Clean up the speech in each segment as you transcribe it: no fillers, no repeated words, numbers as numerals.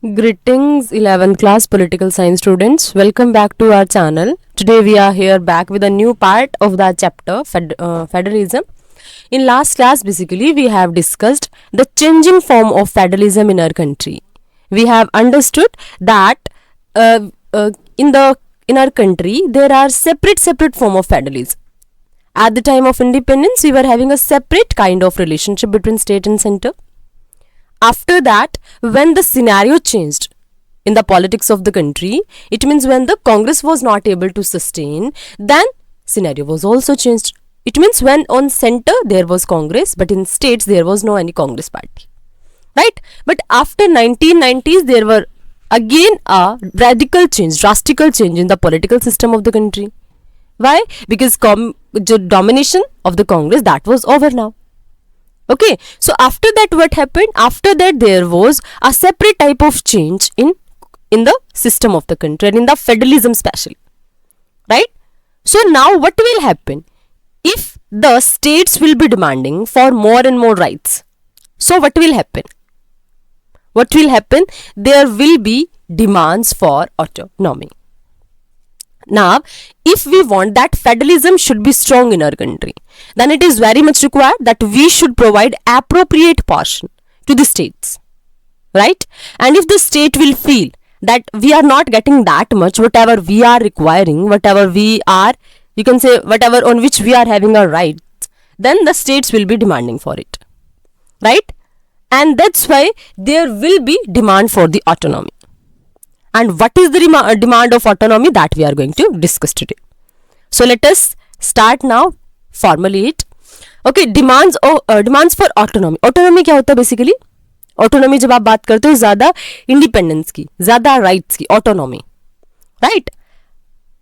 Greetings, 11th class political science students. Welcome back to our channel. Today we are here back with a new part of the chapter Federalism. In last class, basically, we have discussed the changing form of federalism in our country. We have understood that uh, uh, in the in our country there are separate form of federalism. At the time of independence, we were having a separate kind of relationship between state and center. After that, when the scenario changed in the politics of the country, it means when the Congress was not able to sustain, then scenario was also changed. It means when on center there was Congress, but in states there was no any Congress party, right? But after 1990s, there were again a radical change, drastical change in the political system of the country. Why? Because the domination of the Congress that was over now. Okay, so after that, what happened? After that, there was a separate type of change in the system of the country and in the federalism especially, right? So now what will happen if the states will be demanding for more and more rights? So what will happen? What will happen? There will be demands for autonomy. Now, if we want that federalism should be strong in our country, then it is very much required that we should provide appropriate portion to the states, right? And if the state will feel that we are not getting that much, whatever we are requiring, whatever we are, you can say whatever on which we are having our rights, then the states will be demanding for it, right? And that's why there will be demand for the autonomy. And what is the demand of autonomy that we are going to discuss today. So let us start now, formulate. Okay, demands for autonomy. Autonomy क्या होता है basically? Autonomy जब आप बात करते हो ज़्यादा independence की, ज़्यादा rights की, autonomy, right?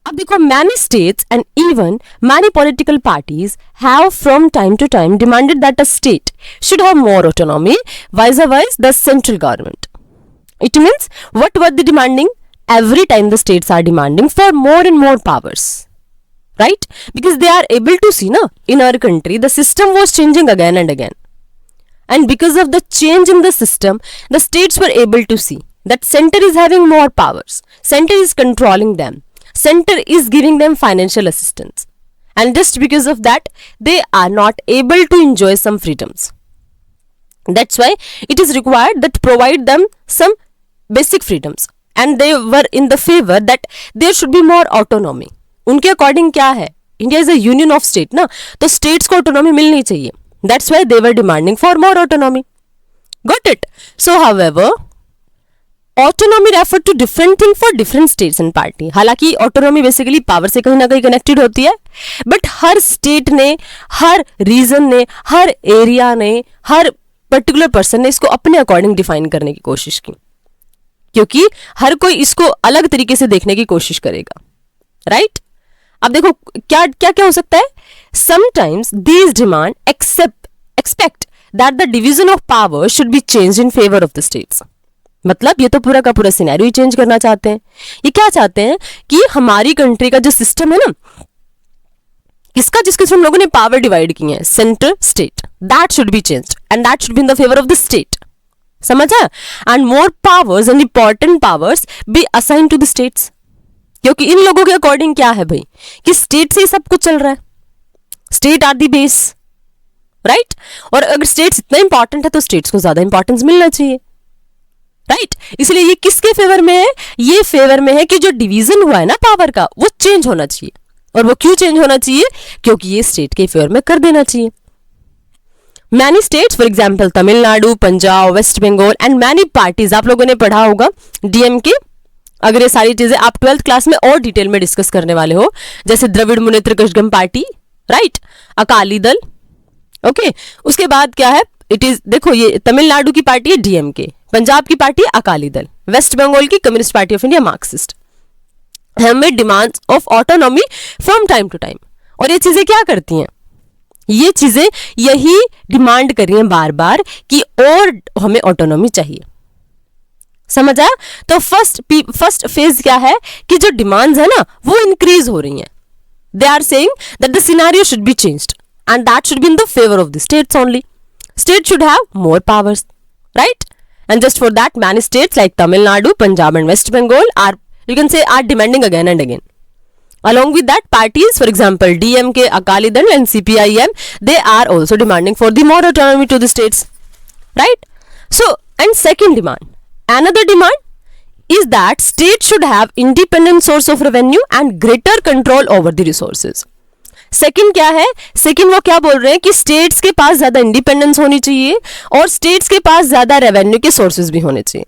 अब देखो, many states and even many political parties have from time to time demanded that a state should have more autonomy vis-a-vis the central government. It means what were they demanding? Every time the states are demanding for more and more powers, right? Because they are able to see, in our country, the system was changing again and again. And because of the change in the system, the states were able to see that center is having more powers. Center is controlling them. Center is giving them financial assistance. And just because of that, they are not able to enjoy some freedoms. That's why it is required that provide them some basic freedoms, and they were in the favor that there should be more autonomy. उनके according क्या है, India is a union of state ना, तो states को autonomy मिलनी चाहिए. That's why they were demanding for more autonomy. Got it? So however, autonomy refer to different thing for different states and party. हालांकि autonomy basically power से कहीं ना कहीं कनेक्टेड होती है, बट हर स्टेट ने, हर रीजन ने, हर एरिया ने, हर पर्टिकुलर पर्सन ने इसको अपने अकॉर्डिंग डिफाइन करने की कोशिश की, क्योंकि हर कोई इसको अलग तरीके से देखने की कोशिश करेगा, राइट? अब देखो क्या क्या क्या हो सकता है. Sometimes these demand expect that the division of power should be change in favour of the states. मतलब ये तो पूरा का पूरा सिनेरियो ही चेंज करना चाहते हैं. ये क्या चाहते हैं कि हमारी कंट्री का जो सिस्टम है ना, इसका जिसके हम लोगों ने पावर डिवाइड की है, centre state, that should be changed and that should be in the favour of the state. समझा? And more powers and important powers be assign to the states. क्योंकि इन लोगों के अकॉर्डिंग क्या है भाई, कि स्टेट से ही सब कुछ चल रहा है. State are the base, right? और अगर स्टेट्स इतना इंपॉर्टेंट है तो स्टेट्स को ज्यादा इंपॉर्टेंस मिलना चाहिए, राइट? इसलिए ये किसके फेवर में है? ये फेवर में है कि जो डिवीजन हुआ है ना पावर का, वो चेंज होना चाहिए. और वो क्यों चेंज होना चाहिए? क्योंकि ये स्टेट के फेवर में कर देना चाहिए. Many states, for example Tamil Nadu, Punjab, west Bengal and many parties, आप लोगों ने पढ़ा होगा डीएमके. अगर ये सारी चीजें आप 12th क्लास में और डिटेल में डिस्कस करने वाले हो, जैसे Dravid Munnetra Kazhagam party, right, Akali Dal. Okay, उसके बाद क्या है, इट इज, देखो ये तमिलनाडु की पार्टी है डीएमके, पंजाब की पार्टी है अकाली दल, वेस्ट बंगाल की Communist Party of India Marxist. हमें demands of autonomy from time to time. और ये चीजें क्या करती हैं, ये चीजें यही डिमांड कर रही हैं बार बार कि और हमें ऑटोनॉमी चाहिए. समझ आया? तो फर्स्ट फेज क्या है कि जो डिमांड्स है ना वो इंक्रीज हो रही हैं. They are saying that the scenario should be changed and that should be in the favour of the states only. State should have more powers, right? and just for that many states like Tamil Nadu, Punjab and West Bengal are, you can say, are demanding again and again. Along with that, parties, for example DMK, Akali Dal and CPIM, they are also demanding for the more autonomy to the states, right? So, and second demand, another demand is that states should have independent source of revenue and greater control over the resources. Second क्या है, second वो क्या बोल रहे हैं कि states के पास ज्यादा इंडिपेंडेंस होनी चाहिए और स्टेट्स के पास ज्यादा रेवेन्यू के सोर्सेज भी होने चाहिए,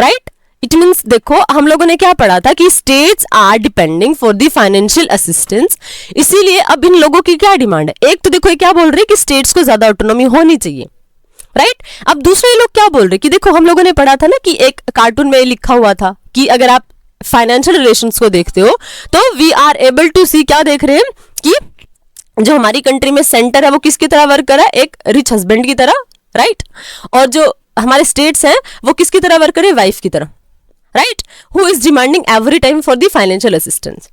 राइट? इट मीन्स देखो हम लोगों ने क्या पढ़ा था कि states are depending for the financial assistance, इसीलिए अब इन लोगों की क्या डिमांड है? एक तो देखो ये क्या बोल रहे हैं कि स्टेट्स को ज्यादा ऑटोनॉमी होनी चाहिए, राइट? अब दूसरे लोग क्या बोल रहे हैं कि देखो हम लोगों ने पढ़ा था ना कि एक कार्टून में लिखा हुआ था कि अगर आप फाइनेंशियल रिलेशंस को देखते हो तो वी आर एबल टू सी, क्या देख रहे हैं कि जो हमारी कंट्री में सेंटर है वो किसकी तरह वर्क कर रहा है? एक रिच हस्बैंड की तरह, राइट? और जो हमारे स्टेट्स हैं वो किसकी तरह वर्क कर रहे हैं? वाइफ की तरह, right? Who is demanding every time for the financial assistance,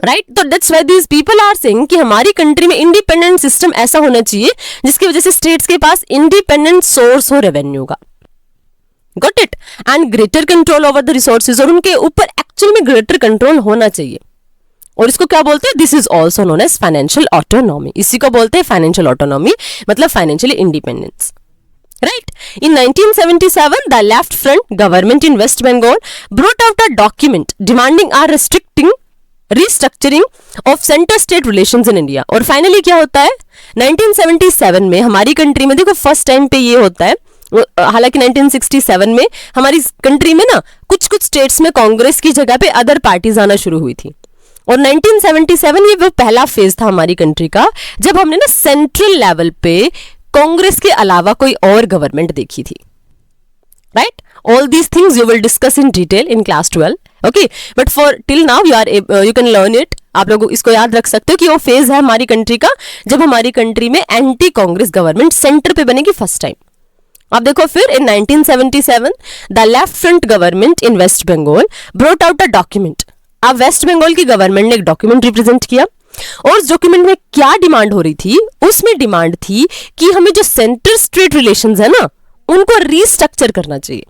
right? तो that's why these people are saying कि हमारी कंट्री में इंडिपेंडेंट सिस्टम ऐसा होना चाहिए जिसकी वजह से स्टेट्स के पास इंडिपेंडेंट सोर्स हो रेवेन्यू का, got it? And greater control over the resources, और उनके ऊपर एक्चुअल में ग्रेटर कंट्रोल होना चाहिए, और इसको क्या बोलते हैं? This is also known as financial autonomy. इसी को बोलते हैं फाइनेंशियल ऑटोनॉमी, मतलब financially independence, right? In 1977 the left front government in west Bengal brought out a document demanding are restricting restructuring of centre state relations in India. और finally क्या होता है 1977 में हमारी कंट्री में, देखो फर्स्ट टाइम पे ये होता है, हालांकि 1967 में हमारी कंट्री में ना कुछ कुछ स्टेट्स में कांग्रेस की जगह पे अदर पार्टीज आना शुरू हुई थी, और 1977 ये वो पहला फेज था हमारी कंट्री का जब हमने ना सेंट्रल लेवल पे कांग्रेस के अलावा कोई और गवर्नमेंट देखी थी, right? All these things you will discuss in detail in class 12, okay? But for till now you can learn it, आप लोग इसको याद रख सकते हो कि वो फेज है हमारी कंट्री का जब हमारी कंट्री में एंटी कांग्रेस गवर्नमेंट सेंटर पे बनेगी फर्स्ट टाइम। अब देखो फिर in 1977 the left front government in west Bengal brought out a document. अब वेस्ट बंगाल की गवर्नमेंट ने एक डॉक्यूमेंट रिप्रेजेंट किया, और उस डॉक्यूमेंट में क्या डिमांड हो रही थी? उसमें डिमांड थी कि हमें जो सेंटर स्टेट रिलेशंस है ना उनको रीस्ट्रक्चर करना चाहिए।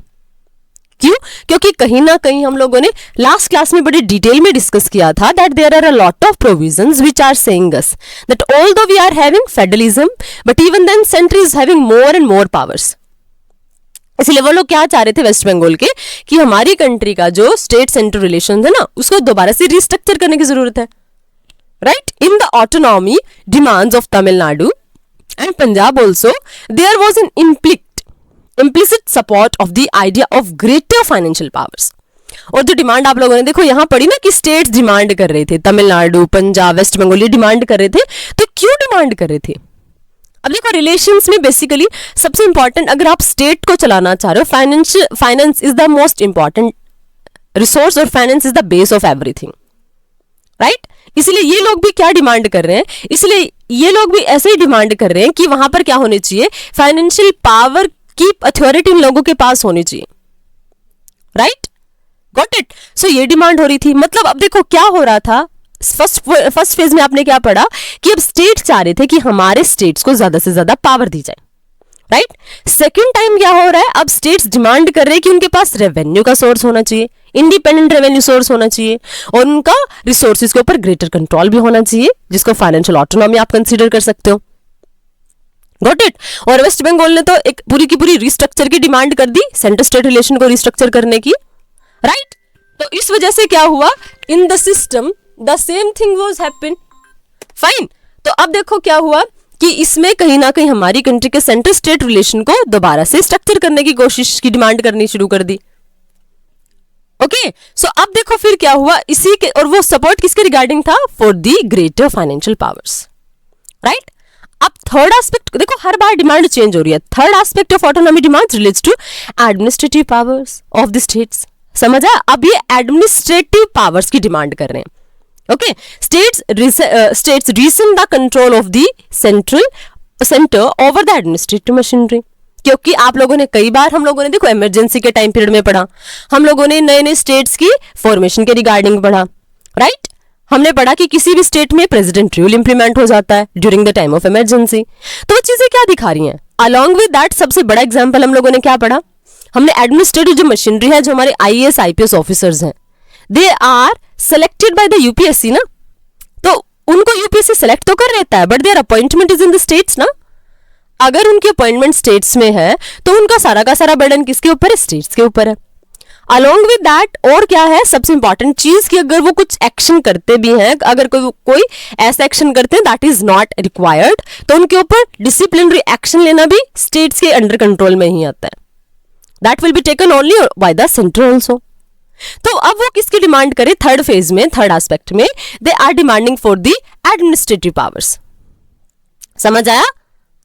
क्यों? क्योंकि कहीं ना कहीं हम लोगों ने लास्ट क्लास में बड़े डिटेल में डिस्कस किया था that there are a lot of provisions which are saying us that although we are having federalism but even then centre is having more and more powers. इसलिए वो लोग क्या चाह रहे थे वेस्ट बंगाल के कि हमारी कंट्री का जो स्टेट सेंटर रिलेशन है ना उसको दोबारा से रिस्ट्रक्चर करने की जरूरत है, right? In the autonomy demands of Tamil Nadu and Punjab also there was an implicit support of the idea of greater financial powers। और जो डिमांड आप लोगों ने देखो यहां पढ़ी ना कि स्टेट्स डिमांड कर रहे थे, तमिलनाडु, पंजाब, वेस्ट बंगाल ये डिमांड कर रहे थे, तो क्यों डिमांड कर रहे थे? अब देखो रिलेशंस में बेसिकली सबसे इंपॉर्टेंट, अगर आप स्टेट को चलाना चाह रहे हो, finance is the most important resource और finance is the base of everything, right? इसलिए ये लोग भी क्या डिमांड कर रहे हैं, इसलिए ये लोग भी ऐसे ही डिमांड कर रहे हैं कि वहां पर क्या होने चाहिए, फाइनेंशियल पावर की अथॉरिटी इन लोगों के पास होनी चाहिए, राइट? Got it? सो ये डिमांड हो रही थी। मतलब अब देखो क्या हो रहा था, फर्स्ट फेज में आपने क्या पढ़ा कि अब स्टेट चाह रहे थे कि हमारे स्टेट्स को ज्यादा से ज्यादा पावर दी जाए, राइट? सेकेंड टाइम क्या हो रहा है, अब स्टेट्स डिमांड कर रहे हैं कि उनके पास रेवेन्यू का सोर्स होना चाहिए, इंडिपेंडेंट रेवेन्यू सोर्स होना चाहिए, और उनका रिसोर्सेज के ऊपर ग्रेटर कंट्रोल भी होना चाहिए, जिसको फाइनेंशियल ऑटोनॉमी आप कंसीडर कर सकते हो, गॉट इट? और वेस्ट बंगाल ने तो एक पूरी की पूरी रिस्ट्रक्चर की डिमांड कर दी, सेंटर स्टेट रिलेशन को रिस्ट्रक्चर करने की, राइट? तो इस वजह से क्या हुआ, in the system the same thing was happen, fine. तो अब देखो क्या हुआ कि इसमें कहीं ना कहीं हमारी कंट्री के सेंटर स्टेट रिलेशन को दोबारा से स्ट्रक्चर करने की कोशिश की डिमांड करनी शुरू कर दी, ओके? सो अब देखो फिर क्या हुआ, इसी के, और वो सपोर्ट किसके रिगार्डिंग था, for the greater financial powers, right? अब थर्ड एस्पेक्ट देखो, हर बार डिमांड चेंज हो रही है। Third aspect of autonomy demands relates to administrative powers of the states. समझा? अब ये एडमिनिस्ट्रेटिव पावर्स की डिमांड कर रहे हैं, okay? States reason the control of the centre over the administrative machinery. क्योंकि आप लोगों ने कई बार, हम लोगों ने देखो इमरजेंसी के टाइम पीरियड में पढ़ा, हम लोगों ने नए नए स्टेट्स की फॉर्मेशन के रिगार्डिंग पढ़ा, राइट? हमने पढ़ा कि किसी भी स्टेट में प्रेसिडेंट रूल इंप्लीमेंट हो जाता है during the time of emergency. तो वो चीजें क्या दिखा रही हैं, अलॉन्ग विद दैट सबसे बड़ा एग्जाम्पल हम लोगों ने क्या पढ़ा, हमने एडमिनिस्ट्रेटिव जो मशीनरी है, जो हमारे आईएएस आईपीएस ऑफिसर्स हैं, they are selected by the UPSC ना, तो उनको यूपीएससी सेलेक्ट तो कर लेता है, but their appointment is in the states ना। अगर उनकी अपॉइंटमेंट स्टेट्स में है तो उनका सारा का सारा बर्डन किसके ऊपर है, स्टेट्स के ऊपर है। अलॉन्ग विद दैट और क्या है सबसे इंपॉर्टेंट चीज कि अगर वो कुछ एक्शन करते भी हैं, अगर कोई ऐसा एक्शन करते हैं दैट इज नॉट रिक्वायर्ड, तो उनके ऊपर डिसिप्लिनरी एक्शन लेना भी स्टेट्स के अंडर कंट्रोल में ही आता है। That will be taken only by the centre also. तो अब वो किसकी डिमांड करे, थर्ड फेज में, थर्ड एस्पेक्ट में, they are demanding for the administrative powers. समझ आया,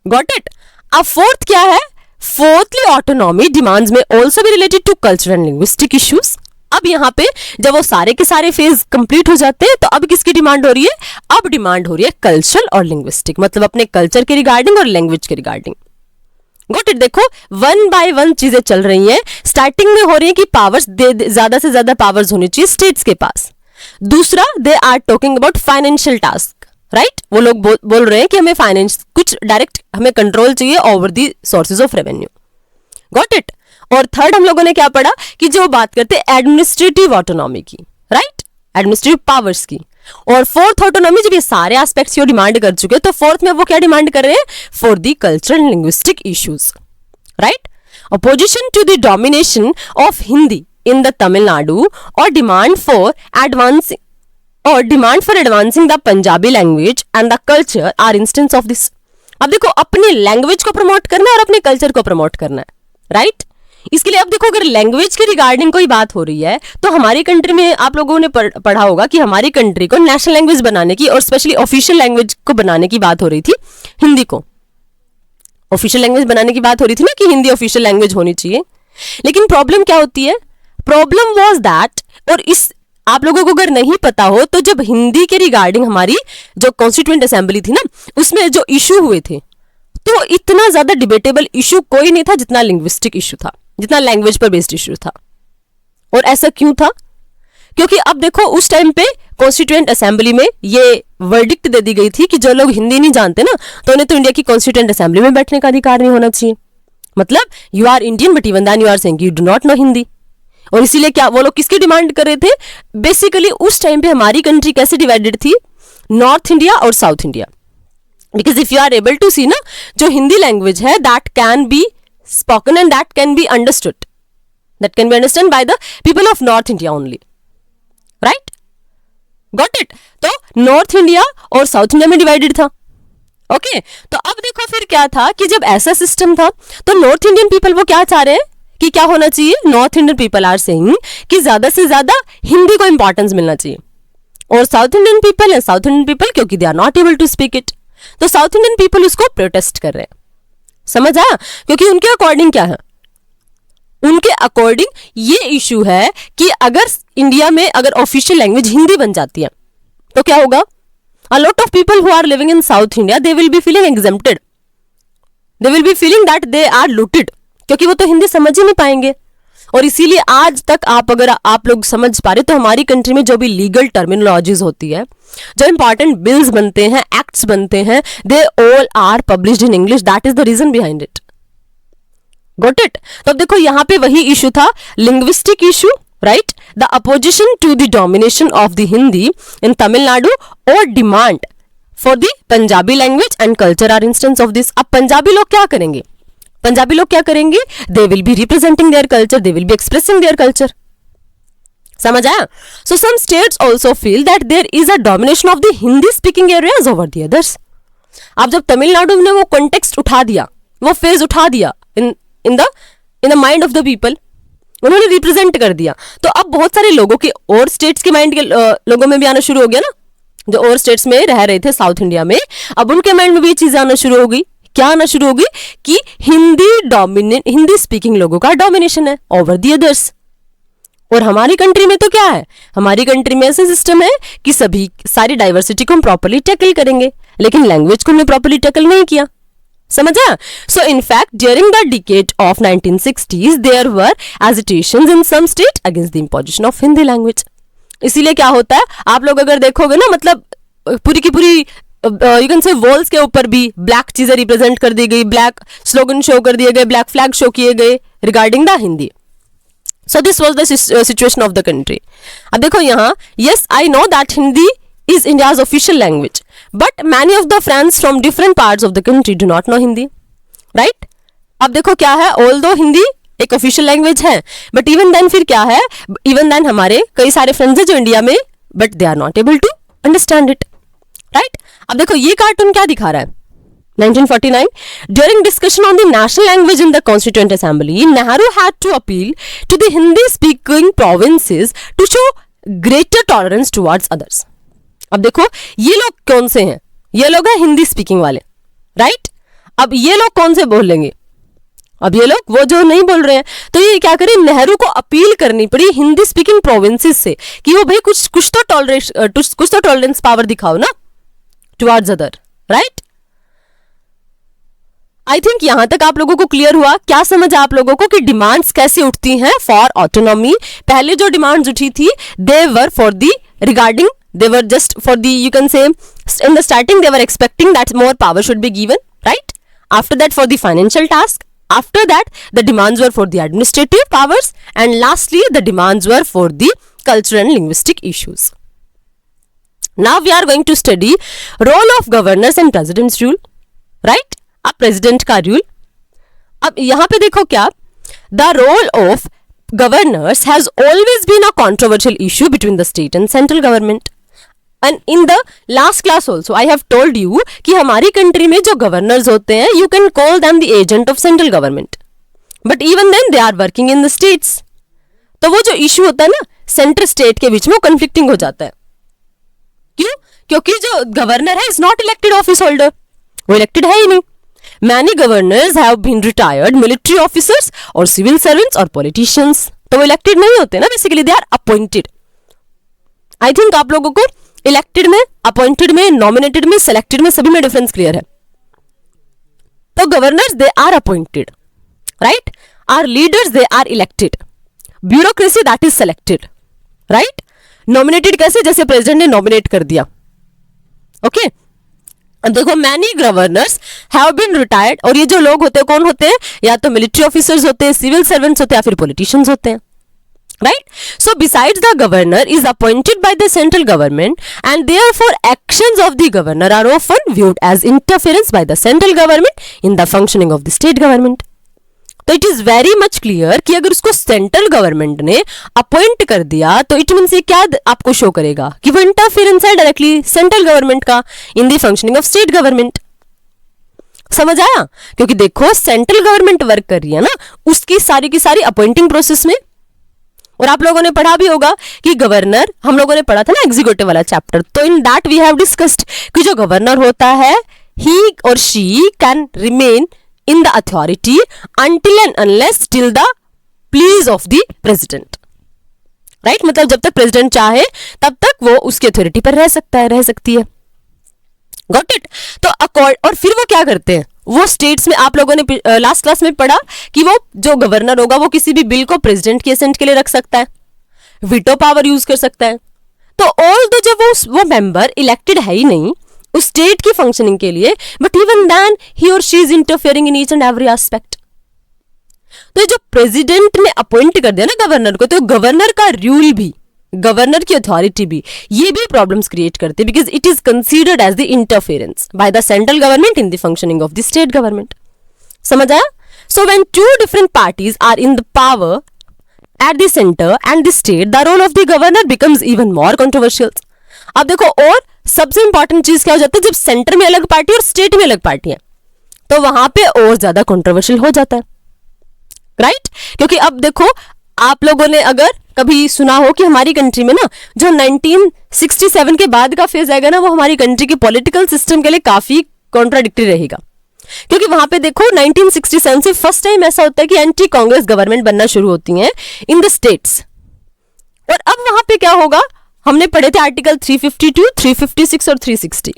गॉट इट। अब फोर्थ क्या है, फोर्थली ऑटोनॉमी डिमांड्स में ऑल्सो भी related to cultural and linguistic issues. अब यहाँ पे जब वो सारे के सारे फेज कंप्लीट हो जाते हैं तो अब किसकी डिमांड हो रही है, अब डिमांड हो रही है कल्चरल और लिंग्विस्टिक, मतलब अपने कल्चर के रिगार्डिंग और लैंग्वेज के रिगार्डिंग। Got it. देखो वन बाय वन चीजें चल रही हैं। स्टार्टिंग में हो रही है कि पावर्स ज्यादा से ज्यादा पावर्स होनी चाहिए स्टेट्स के पास। दूसरा, they are talking about financial task, right. वो लोग बोल रहे हैं कि हमें फाइनेंस कुछ डायरेक्ट हमें कंट्रोल चाहिए over the sources of revenue. Got it. और थर्ड हम लोगों ने क्या पढ़ा कि जो बात करते हैं एडमिनिस्ट्रेटिव ऑटोनॉमी की, राइट, एडमिनिस्ट्रेटिव पावर्स की। और फोर्थ ऑटोनॉमी, जब ये सारे एस्पेक्ट्स की डिमांड कर चुके हैं तो फोर्थ में वो क्या डिमांड कर रहे हैं, for the cultural and linguistic issues, right. Opposition to the domination of Hindi in the Tamil Nadu और demand for advancing the Punjabi language and the culture are instance of this. अब देखो, अपनी लैंग्वेज को प्रमोट करना है और अपने कल्चर को प्रमोट करना है, राइट। इसके लिए अब देखो, अगर लैंग्वेज के रिगार्डिंग कोई बात हो रही है तो हमारी कंट्री में आप लोगों ने पढ़ा होगा कि हमारी कंट्री को नेशनल लैंग्वेज बनाने की और स्पेशली ऑफिशियल लैंग्वेज को बनाने की बात हो रही थी, हिंदी को ऑफिशियल लैंग्वेज बनाने की बात हो रही थी ना, कि हिंदी ऑफिशियल लैंग्वेज होनी चाहिए। लेकिन प्रॉब्लम क्या होती है, प्रॉब्लम वाज दैट, और इस आप लोगों को अगर नहीं पता हो तो जब हिंदी के रिगार्डिंग हमारी जो कॉन्स्टिट्यूएंट असेंबली थी ना, उसमें जो इशू हुए थे, तो इतना ज्यादा डिबेटेबल इशू कोई नहीं था जितना लिंग्विस्टिक इशू था, जितना लैंग्वेज पर बेस्ड इशू था। और ऐसा क्यों था, क्योंकि अब देखो उस टाइम पे कॉन्स्टिट्यूएंट असेंबली में ये वर्डिक्ट दे दी गई थी कि जो लोग हिंदी नहीं जानते ना, तो उन्हें तो इंडिया की कॉन्स्टिट्यूएंट असेंबली में बैठने का अधिकार नहीं होना चाहिए। मतलब you are Indian but even then you are saying you do not know Hindi. और इसीलिए क्या वो लोग किसकी डिमांड कर रहे थे, बेसिकली उस टाइम पे हमारी कंट्री कैसे डिवाइडेड थी, नॉर्थ इंडिया और south India. Because if you are able to see ना, जो हिंदी लैंग्वेज है that can be spoken and that can be understood, that can be understand by the people of north India only, right, got it. तो north India और south India में divided था, okay. तो अब देखो फिर क्या था कि जब ऐसा सिस्टम था तो नॉर्थ इंडियन पीपल वो क्या चाह रहे हैं कि क्या होना चाहिए, north Indian people are saying कि ज्यादा से ज्यादा हिंदी को इंपॉर्टेंस मिलना चाहिए। और साउथ इंडियन पीपल क्योंकि they are not able to speak it, तो साउथ इंडियन पीपल उसको प्रोटेस्ट कर रहे हैं। समझ आया, क्योंकि उनके अकॉर्डिंग क्या है, उनके अकॉर्डिंग ये इशू है कि अगर इंडिया में अगर ऑफिशियल लैंग्वेज हिंदी बन जाती है तो क्या होगा, a lot of people who are living in south India they will be feeling exempted, they will be feeling that they are looted, क्योंकि वो तो हिंदी समझ ही नहीं पाएंगे। और इसीलिए आज तक अगर आप लोग समझ पा रहे तो हमारी कंट्री में जो भी लीगल टर्मिनोलॉजीज होती है, जो इंपॉर्टेंट बिल्स बनते हैं, एक्ट्स बनते हैं, they all are published in English, that is the reason behind it, got it. तो अब देखो यहाँ पे वही इशू था, linguistic issue, right, the opposition to the domination of the Hindi in Tamil Nadu और demand for the Punjabi language and culture are instance of this. अब पंजाबी लोग क्या करेंगे, they will be representing their culture, they will be expressing their culture. समझ आया। सो some states also feel that there is a domination of the Hindi speaking areas over the others. अब जब तमिलनाडु ने वो कॉन्टेक्स्ट उठा दिया, वो फेज उठा दिया in the mind of the people, उन्होंने रिप्रेजेंट कर दिया, तो अब बहुत सारे लोगों के और स्टेट्स के माइंड के लोगों में भी आना शुरू हो गया ना, जो और स्टेट्स में रह रहे थे साउथ इंडिया में, अब उनके माइंड में भी ये चीजें आना शुरू हो गई। क्या आना शुरू होगी कि हिंदी स्पीकिंग लोगों का डोमिनेशन है ओवर दी अदर्स। और हमारी कंट्री में तो क्या है, हमारी कंट्री में ऐसा सिस्टम है कि सारी डाइवर्सिटी को हम प्रॉपर्ली टैकल करेंगे, लेकिन लैंग्वेज को हमने प्रॉपर्ली टैकल नहीं किया। समझा। So in fact during the decade of 1960s there were agitations in some state against the imposition of Hindi language. इसीलिए क्या होता है, आप लोग अगर देखोगे ना, मतलब पूरी की पूरी यू कैन से वॉल्स के ऊपर भी ब्लैक चीजें रिप्रेजेंट कर दी गई, ब्लैक स्लोगन शो कर दिए गए, ब्लैक फ्लैग शो किए गए regarding the Hindi. So this was the situation of the country. अब देखो यहाँ, yes I know that Hindi is India's official language, but many of the friends from different parts of the country do not know Hindi, right? अब देखो क्या है, although Hindi एक official language है, but even then फिर क्या है, even then हमारे कई सारे फ्रेंड्स हैं जो इंडिया में, but they are not able to understand it, right? अब देखो ये कार्टून क्या दिखा रहा है. 1949, during discussion on the national language in the Constituent Assembly, Nehru had to appeal to the Hindi-speaking provinces to show greater tolerance towards others. अब देखो ये लोग कौन से हैं, ये लोग हैं हिंदी स्पीकिंग वाले, राइट? अब ये लोग कौन से बोल लेंगे, अब ये लोग वो जो नहीं बोल रहे हैं, तो ये क्या करें, नेहरू को अपील करनी पड़ी हिंदी स्पीकिंग प्रोविंसेस से कि वो भाई कुछ तो टॉलरेंस पावर दिखाओ ना towards other, right? I think यहां तक आप लोगों को क्लियर हुआ. क्या समझ आप लोगों को कि डिमांड्स कैसे उठती हैं फॉर ऑटोनॉमी. पहले जो डिमांड्स उठी थी they were for the regarding, they were just for the, you can say in the starting they were expecting that more power should be given, right? After that for the financial task, after that the demands were for the administrative powers, and lastly the demands were for the cultural and linguistic issues. Now we are going to study role of governors and president's rule, right? अब president का rule. अब यहाँ पे देखो क्या, the role of governors has always been a controversial issue between the state and central government. And in the last class also I have told you कि हमारी country में जो गवर्नर्स होते हैं, you can call them the agent of central government, but even then they are working in the states. तो वो जो issue होता है ना सेंटर स्टेट के बीच में, वो कन्फ्लिक्टिंग हो जाता है. क्यों? क्योंकि जो गवर्नर है is not elected office holder, वो इलेक्टेड है ही नहीं. Many governors have been retired military officers or civil servants or politicians. तो वो इलेक्टेड नहीं होते ना, basically they are appointed. I think आप लोगों को इलेक्टेड में, अपॉइंटेड में, नॉमिनेटेड में, सेलेक्टेड में सभी में डिफरेंस क्लियर है. तो governors they are appointed, right? Are leaders they are elected. Bureaucracy that is selected, right? Nominated कैसे, जैसे प्रेसिडेंट ने नॉमिनेट कर दिया, ओके? देखो many governors have been retired, और ये जो लोग होते हैं कौन होते हैं, या तो मिलिट्री ऑफिसर्स होते हैं, सिविल सर्वेंट्स होते हैं, या फिर पॉलिटिशियंस होते हैं, right? So besides the governor is appointed by the central government, and therefore actions of the governor are often viewed as interference by the central government in the functioning of the state government. तो it is very much clear कि अगर उसको central government ने appoint कर दिया तो it means ये क्या आपको शो करेगा कि वो इंटरफेरेंस है डायरेक्टली सेंट्रल गवर्नमेंट का इन the functioning of state government. समझ आया? क्योंकि देखो सेंट्रल गवर्नमेंट वर्क कर रही है ना उसकी सारी की सारी अपॉइंटिंग प्रोसेस में. और आप लोगों ने पढ़ा भी होगा कि गवर्नर, हम लोगों ने पढ़ा था ना एग्जीक्यूटिव वाला चैप्टर, तो in that we have discussed कि जो गवर्नर होता है ही और she can remain in the authority until and unless till the pleas of the president, right? मतलब जब तक प्रेसिडेंट चाहे तब तक वो उसकी अथॉरिटी पर रह सकता है, रह सकती है. Got it? तो और फिर वो क्या करते हैं, वो स्टेट्स में, आप लोगों ने लास्ट क्लास में पढ़ा कि वो जो गवर्नर होगा वो किसी भी बिल को प्रेसिडेंट की असेंट के लिए रख सकता है, वीटो पावर यूज कर सकता है. तो ऑल दो जब वो मेंबर इलेक्टेड है ही नहीं उस स्टेट की फंक्शनिंग के लिए, बट इवन देन ही और she is interfering in each and every aspect. तो जो प्रेसिडेंट ने अपॉइंट कर दिया ना गवर्नर को, तो गवर्नर का रूल भी, गवर्नर की अथॉरिटी भी, ये भी प्रॉब्लम्स क्रिएट करते हैं because it is considered as the interference by the central government in the functioning of the state government. समझ आया? So when two different parties are in the power at the centre and the state, the role of the governor becomes even more controversial. अब देखो और सबसे important चीज क्या हो जाता है, जब सेंटर में अलग पार्टी और स्टेट में अलग पार्टी है तो वहां पे और ज्यादा कंट्रोवर्शियल हो जाता है, राइट? क्योंकि अब देखो आप लोगों ने अगर कभी सुना हो कि हमारी कंट्री में ना जो 1967 के बाद का फेज आएगा ना वो हमारी कंट्री के पॉलिटिकल सिस्टम के लिए काफी कॉन्ट्राडिक्टरी रहेगा. क्योंकि वहां पे देखो 1967 से फर्स्ट टाइम ऐसा होता है कि एंटी कांग्रेस गवर्नमेंट बनना शुरू होती है इन द स्टेट्स. और अब वहां पे क्या होगा, हमने पढ़े थे आर्टिकल 352, 356 और 360.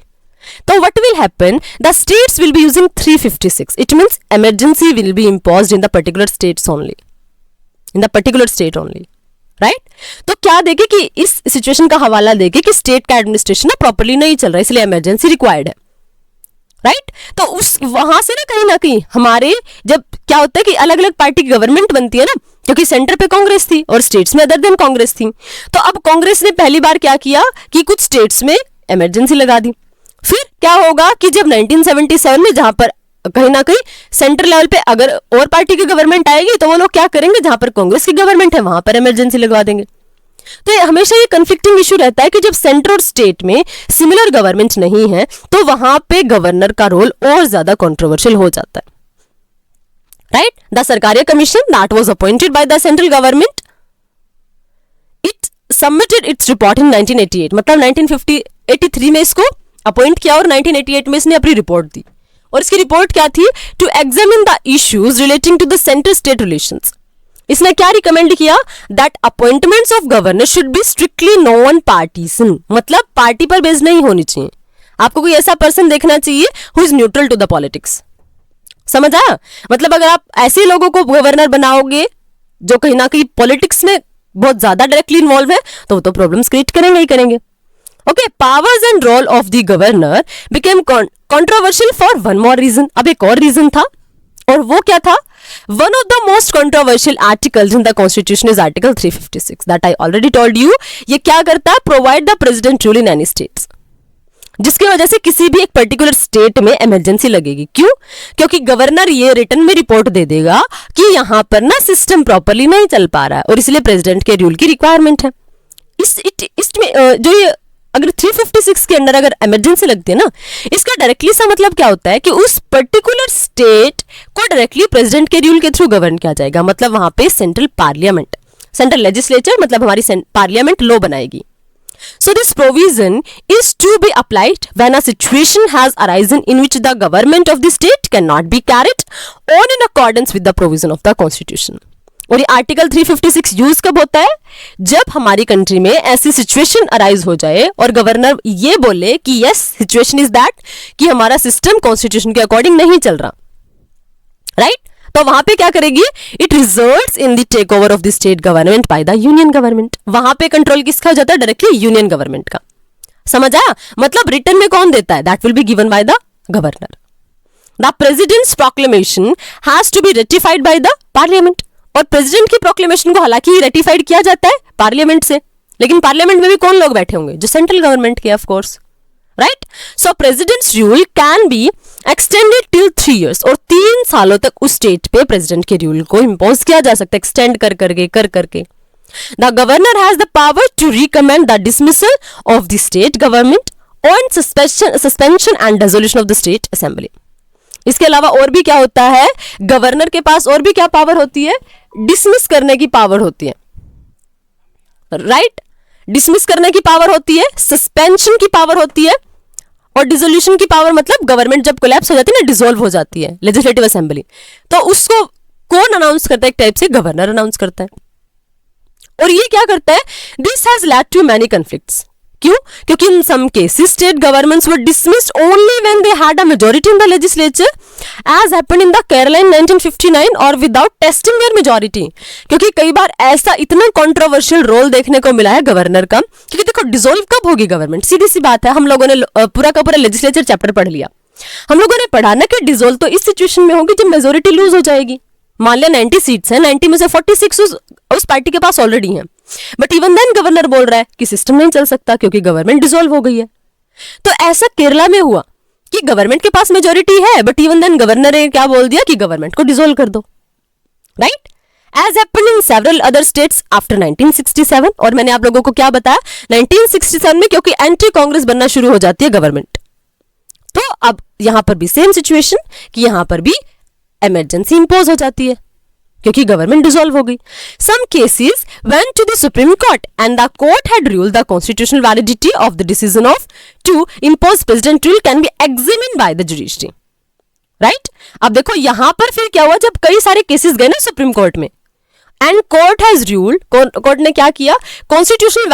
तो what will happen, the states will be using 356. It means emergency will be imposed in the particular states only, in the particular state only, right तो क्या देखे कि इस सिचुएशन का हवाला देके कि स्टेट का एडमिनिस्ट्रेशन ना प्रॉपर्ली नहीं चल रहा है, इसलिए इमरजेंसी रिक्वायर्ड है। राइट तो उस वहां से ना कहीं हमारे जब क्या होता है कि अलग अलग पार्टी की गवर्नमेंट बनती है ना, क्योंकि सेंटर पे कांग्रेस थी और स्टेट्स में अदर देन कांग्रेस थी, तो अब कांग्रेस ने पहली बार क्या किया कि कुछ स्टेट्स में इमरजेंसी लगा दी। फिर क्या होगा कि जब 1977 में जहां पर कहीं ना कहीं सेंटर लेवल पे अगर और पार्टी की गवर्नमेंट आएगी तो वो लोग क्या करेंगे, जहां पर कांग्रेस की गवर्नमेंट है वहां पर इमरजेंसी लगवा देंगे। तो हमेशा ये कंफ्लिक्टिंग इशू रहता है कि जब सेंटर और स्टेट में सिमिलर गवर्नमेंट नहीं है तो वहां पे गवर्नर का रोल और ज्यादा कंट्रोवर्शियल हो जाता है। Right the Sarkaria commission that was appointed by the central government, it submitted its report इन 1988, मतलब 1983 में इसको अपॉइंट किया और 1988 में इसने अपनी रिपोर्ट दी। और इसकी रिपोर्ट क्या थी, to examine the issues relating to the centre state relations. इसने क्या रिकमेंड किया, that appointments of governor should be strictly non partisan, मतलब पार्टी पर बेस्ड नहीं होनी चाहिए। आपको कोई ऐसा पर्सन देखना चाहिए who is neutral to the politics. समझ आया, मतलब अगर आप ऐसे लोगों को गवर्नर बनाओगे जो कहीं ना कहीं पॉलिटिक्स में बहुत ज्यादा डायरेक्टली इन्वॉल्व है तो वो तो प्रॉब्लम्स क्रिएट करेंगे ही करेंगे। Okay, powers and role of the governor became controversial for one more reason. अब एक और रीजन था और वो क्या था, one of the most controversial articles in the constitution is article 356 that I already told you. ये क्या करता है, provide the president rule in any states, जिसकी वजह से किसी भी एक पर्टिकुलर स्टेट में इमरजेंसी लगेगी। क्यों, क्योंकि गवर्नर ये रिटर्न में रिपोर्ट दे देगा कि यहां पर ना सिस्टम प्रॉपर्ली नहीं चल पा रहा है और इसलिए प्रेसिडेंट के रूल की रिक्वायरमेंट है। इसमें जो ये अगर 356 के अंडर अगर इमरजेंसी लगती है ना, इसका डायरेक्टली सा मतलब क्या होता है कि उस पर्टिकुलर स्टेट को डायरेक्टली प्रेसिडेंट के रूल के थ्रू गवर्न किया जाएगा। मतलब वहां पे सेंट्रल पार्लियामेंट, सेंट्रल लेजिस्लेचर, मतलब हमारी पार्लियामेंट लॉ बनाएगी। So this provision is to be applied when a situation has arisen in which the government of the state cannot be carried on in accordance with the provision of the constitution. और ये article 356 use कब होता है, जब हमारी country में ऐसी situation arise हो जाए और गवर्नर ये बोले कि यस सिचुएशन इज दैट कि हमारा सिस्टम कॉन्स्टिट्यूशन के अकॉर्डिंग नहीं चल रहा। राइट तो वहां पे क्या करेगी, it results in the take over of the state government by the union government. वहां पे कंट्रोल किसका हो जाता है, डायरेक्टली यूनियन गवर्नमेंट का। समझ आया, मतलब रिटर्न में कौन देता है, that will be given by the governor. The president's proclamation has to be ratified by the parliament. और प्रेसिडेंट की प्रोक्लेमेशन को हालांकि रेटिफाइड किया जाता है पार्लियामेंट से, लेकिन पार्लियामेंट में भी कौन लोग बैठे होंगे, जो सेंट्रल गवर्नमेंट के of course. Right so presidents rule can be extended till 3 years, और 3 सालों तक उस स्टेट पे प्रेसिडेंट के रूल को इंपोज किया जा सकता है, एक्सटेंड कर करके। The governor has the power to recommend the dismissal of the state government on suspension and dissolution of the state assembly. इसके अलावा और भी क्या होता है, गवर्नर के पास और भी क्या पावर होती है, डिसमिस करने की पावर होती है। राइट डिसमिस करने की पावर होती है, सस्पेंशन की पावर होती है, और डिसोल्यूशन की पावर मतलब गवर्नमेंट जब कोलैप्स हो जाती है ना, डिसॉल्व हो जाती है लेजिस्लेटिव असेंबली, तो उसको कौन अनाउंस करता है, एक टाइप से गवर्नर अनाउंस करता है। और ये क्या करता है, this has led to many conflicts. क्यों, क्योंकि in some cases state governments were dismissed only when they had a majority in the legislature, as happened in the Kerala in 1959, और विदाउट टेस्टिंग देयर मेजॉरिटी। क्योंकि कई बार ऐसा इतना controversial role देखने को मिला है गवर्नर का, क्योंकि देखो डिसॉल्व कब होगी गवर्नमेंट, सीधी सी बात है। हम लोगों ने पूरा का पूरा लेजिस्लेचर चैप्टर पढ़ लिया, हम लोगों ने पढ़ा ना कि डिसॉल्व तो इस सिचुएशन में होगी जब मेजोरिटी लूज हो जाएगी। मान लिया 90 सीट्स हैं, 90 में से 46 उस पार्टी के पास ऑलरेडी हैं, बट इवन देन गवर्नर बोल रहा है कि सिस्टम नहीं चल सकता क्योंकि गवर्नमेंट डिसॉल्व हो गई है। तो ऐसा केरला में हुआ कि गवर्नमेंट के पास मेजॉरिटी है, बट इवन देन गवर्नर ने क्या बोल दिया कि गवर्नमेंट को डिसॉल्व कर दो। Right as happened in several other states after 1967। और मैंने आप लोगों को क्या बताया, 1967 में क्योंकि एंटी कांग्रेस बनना शुरू हो जाती है गवर्नमेंट, तो अब यहां पर भी सेम सिचुएशन कि यहां पर भी इमरजेंसी इंपोज हो जाती है क्योंकि गवर्नमेंट डिसॉल्व हो गई। Some cases went to the supreme court and the court had ruled the constitutional validity of the decision of to impose president rule can be examined by the judiciary. Right अब देखो यहां पर फिर क्या हुआ, जब कई सारे केसेस गए ना सुप्रीम कोर्ट में, and court has ruled, court ने क्या किया, constitutional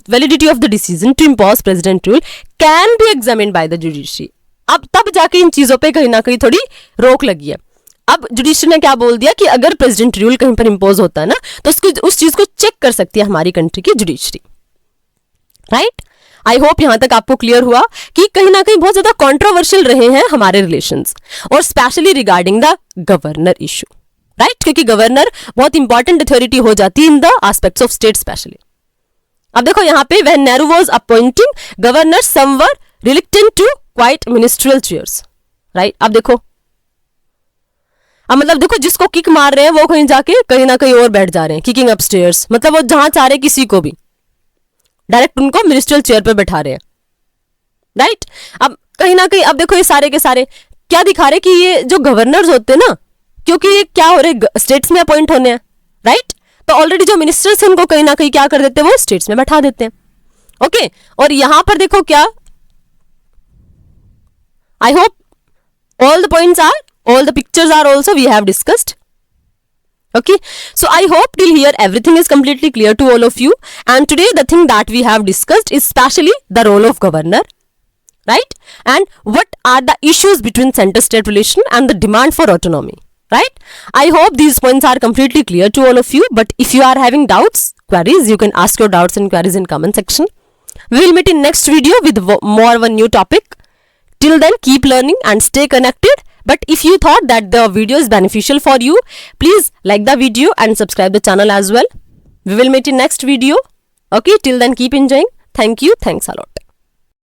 validity of the decision to impose president rule can be examined by the judiciary. अब तब जाके इन चीजों पे कहीं ना कहीं थोड़ी रोक लगी है। अब जुडिशरी ने क्या बोल दिया कि अगर प्रेसिडेंट रूल कहीं पर इंपोज होता है ना, तो उसको उस चीज को चेक कर सकती है हमारी कंट्री की जुडिशरी, राइट। आई होप यहां तक आपको क्लियर हुआ कि कहीं ना कहीं बहुत ज्यादा कंट्रोवर्शियल रहे हैं हमारे रिलेशंस, और specially regarding the governor issue, right, क्योंकि गवर्नर बहुत इंपॉर्टेंट अथॉरिटी हो जाती है in the aspects of state specially. अब देखो यहाँ पे when Nehru was appointing governor some were reluctant to quite ministerial chairs, right. अब देखो, अब मतलब देखो जिसको किक मार रहे हैं वो कहीं जाके कहीं ना कहीं और बैठ जा रहे हैं, किकिंग अपस्टेयर्स, मतलब वो जहां चाह रहे किसी को भी डायरेक्ट उनको मिनिस्ट्रियल चेयर पे बैठा रहे हैं, राइट। अब कहीं ना कहीं अब देखो ये सारे के सारे क्या दिखा रहे कि ये जो गवर्नर्स होते हैं ना, क्योंकि ये क्या हो रहे स्टेट्स में अपॉइंट होने हैं, राइट, तो ऑलरेडी जो मिनिस्टर्स हैं उनको कहीं ना कहीं क्या कर देते हैं, वो स्टेट्स में बैठा देते हैं, ओके। और यहां पर देखो क्या, I hope all the points are, all the pictures are also we have discussed, okay. So I hope till here everything is completely clear to all of you, and today the thing that we have discussed is especially the role of governor, right, and what are the issues between center state relation and the demand for autonomy, right. I hope these points are completely clear to all of you, but if you are having doubts, queries, you can ask your doubts and queries in comment section. We will meet in next video with more one new topic. Till then, keep learning and stay connected. But if you thought that the video is beneficial for you, please like the video and subscribe the channel as well. We will meet in next video. Okay, till then keep enjoying. Thank you. Thanks a lot.